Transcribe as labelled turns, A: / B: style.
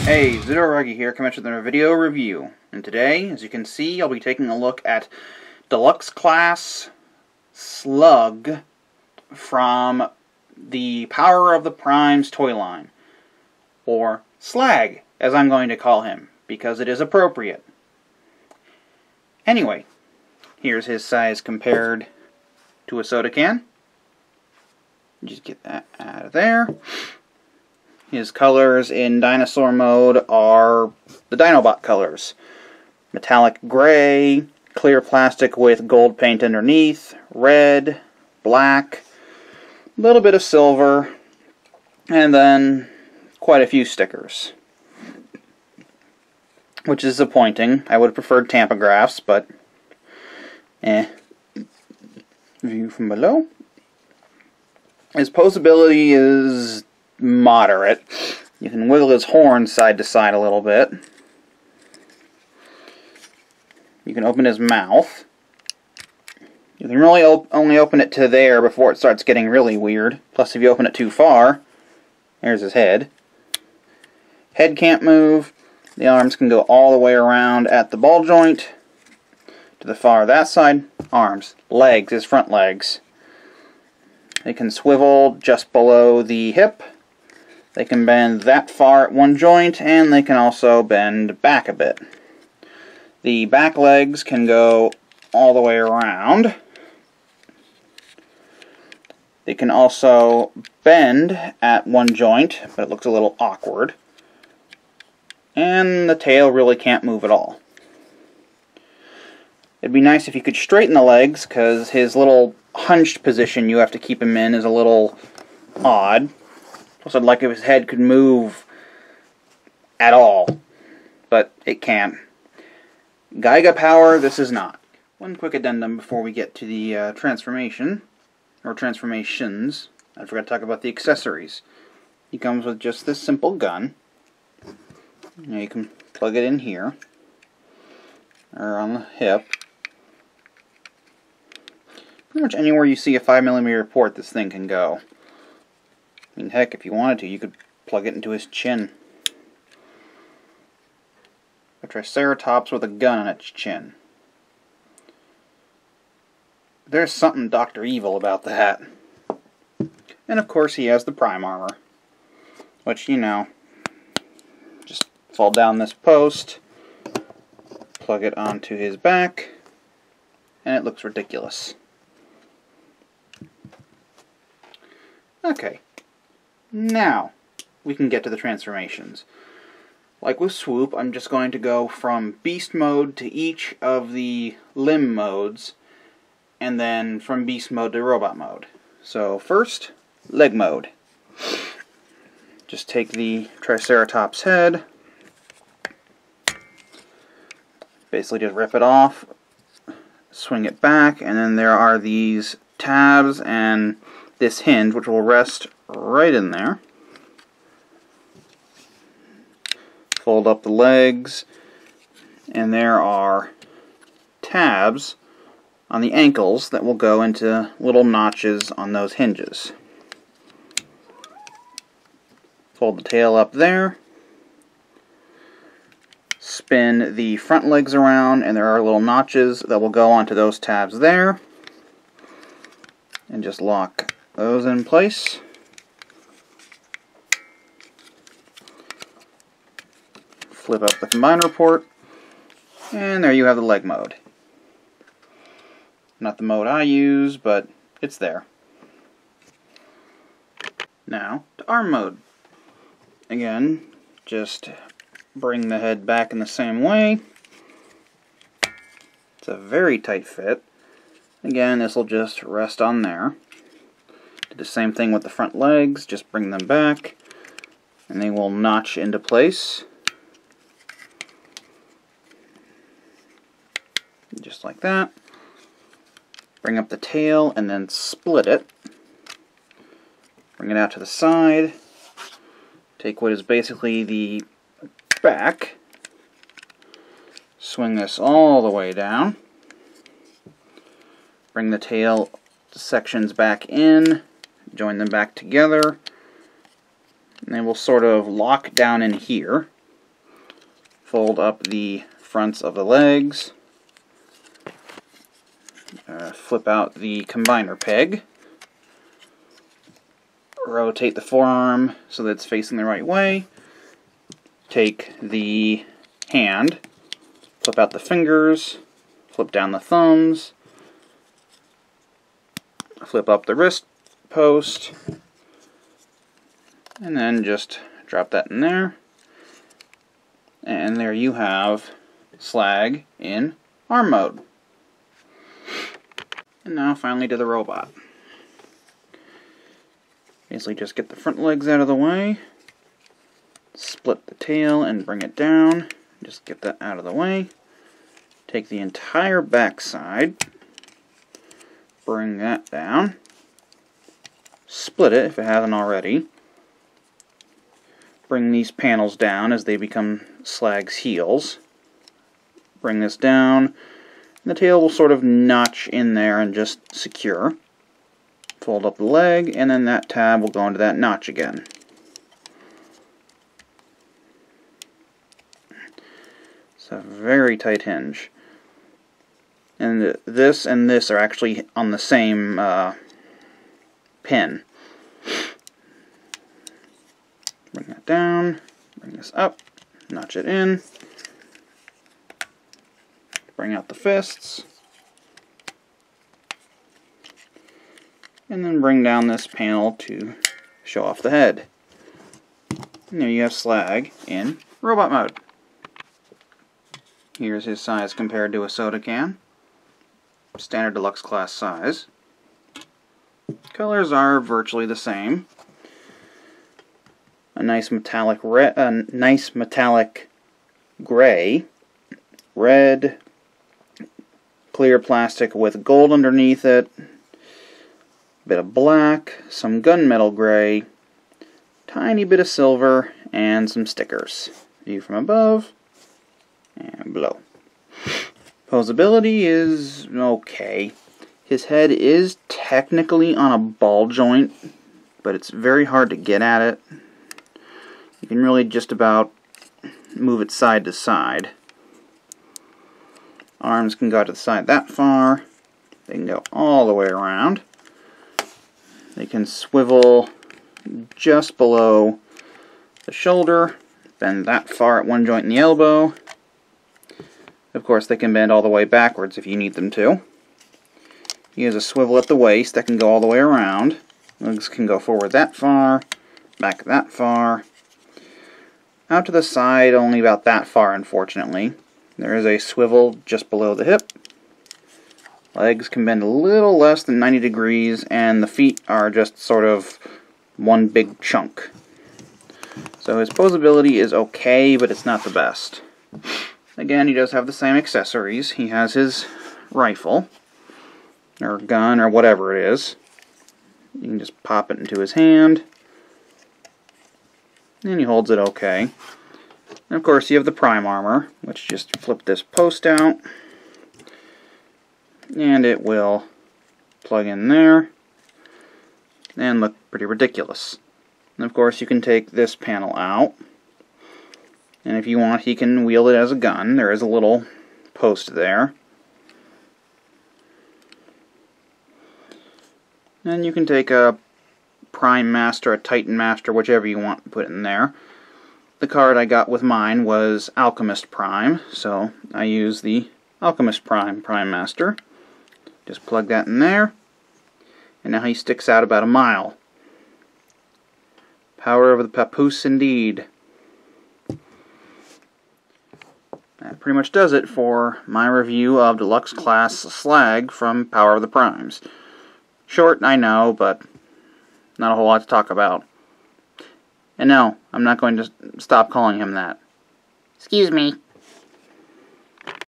A: Hey, Zidoragi here, coming with another video review. And today, as you can see, I'll be taking a look at Deluxe class Slug from the Power of the Primes toy line. Or Slag, as I'm going to call him, because it is appropriate. Anyway, here's his size compared to a soda can. Just get that out of there. His colors in dinosaur mode are the Dinobot colors. Metallic gray, clear plastic with gold paint underneath, red, black, a little bit of silver, and then quite a few stickers. Which is disappointing. I would have preferred tampagraphs, but View from below. His poseability is moderate. You can wiggle his horn side to side a little bit. You can open his mouth. You can really only open it to there before it starts getting really weird. Plus, if you open it too far, there's his head. Head can't move. The arms can go all the way around at the ball joint. To the far that side, arms. Legs, his front legs. They can swivel just below the hip. They can bend that far at one joint, and they can also bend back a bit. The back legs can go all the way around. They can also bend at one joint, but it looks a little awkward. And the tail really can't move at all. It'd be nice if you could straighten the legs, because his little hunched position you have to keep him in is a little odd. Plus, I'd like if his head could move at all, but it can't. Geiga power, this is not. One quick addendum before we get to the transformation, or transformations. I forgot to talk about the accessories. He comes with just this simple gun. Now you can plug it in here, or on the hip. Pretty much anywhere you see a 5mm port, this thing can go. I mean, heck, if you wanted to, you could plug it into his chin. A Triceratops with a gun on its chin. There's something Dr. Evil about that. And of course he has the Prime armor. Which, you know, just fall down this post, plug it onto his back, and it looks ridiculous. Okay. Now, we can get to the transformations. Like with Swoop, I'm just going to go from Beast mode to each of the limb modes, and then from Beast mode to Robot mode. So first, leg mode. Just take the Triceratops head, basically just rip it off, swing it back, and then there are these tabs and this hinge which will rest right in there. Fold up the legs, and there are tabs on the ankles that will go into little notches on those hinges. Fold the tail up there, spin the front legs around, and there are little notches that will go onto those tabs there, and just lock those in place. Flip up the combiner port, and there you have the leg mode. Not the mode I use, but it's there. Now, to arm mode. Again, just bring the head back in the same way. It's a very tight fit. Again, this will just rest on there. Do the same thing with the front legs, just bring them back, and they will notch into place. Just like that. Bring up the tail and then split it. Bring it out to the side. Take what is basically the back. Swing this all the way down. Bring the tail sections back in, join them back together, and they will sort of lock down in here. Fold up the fronts of the legs, flip out the combiner peg, rotate the forearm so that it's facing the right way, take the hand, flip out the fingers, flip down the thumbs, flip up the wrist post, and then just drop that in there. And there you have Slag in arm mode. And now finally to the robot. Basically just get the front legs out of the way, split the tail and bring it down, just get that out of the way, take the entire back side, bring that down, split it if it hasn't already, bring these panels down as they become Slag's heels, bring this down, and the tail will sort of notch in there and just secure. Fold up the leg, and then that tab will go into that notch again. It's a very tight hinge. And this and this are actually on the same pin. Bring that down, bring this up, notch it in, bring out the fists, and then bring down this panel to show off the head. And there you have Slag in robot mode. Here's his size compared to a soda can. Standard deluxe class size. Colors are virtually the same. A nice metallic gray, red, clear plastic with gold underneath it, bit of black, some gunmetal gray, tiny bit of silver, and some stickers. View from above and below. Poseability is okay. His head is technically on a ball joint, but it's very hard to get at it. You can really just about move it side to side. Arms can go to the side that far. They can go all the way around. They can swivel just below the shoulder, bend that far at one joint in the elbow. Of course, they can bend all the way backwards if you need them to. He has a swivel at the waist that can go all the way around. Legs can go forward that far, back that far. Out to the side, only about that far, unfortunately. There is a swivel just below the hip. Legs can bend a little less than 90 degrees, and the feet are just sort of one big chunk. So his poseability is okay, but it's not the best. Again, he does have the same accessories. He has his rifle, or gun, or whatever it is. You can just pop it into his hand, and he holds it okay. And of course, you have the prime armor, which just flip this post out, and it will plug in there and look pretty ridiculous. And of course, you can take this panel out, and if you want, he can wield it as a gun. There is a little post there. And you can take a Prime Master, a Titan Master, whichever you want to put in there. The card I got with mine was Alchemist Prime, so I use the Alchemist Prime Master. Just plug that in there, and now he sticks out about a mile. Power of the papoose indeed. That pretty much does it for my review of Deluxe Class Slag from Power of the Primes. Short, I know, but not a whole lot to talk about. And no, I'm not going to stop calling him that.
B: Excuse me.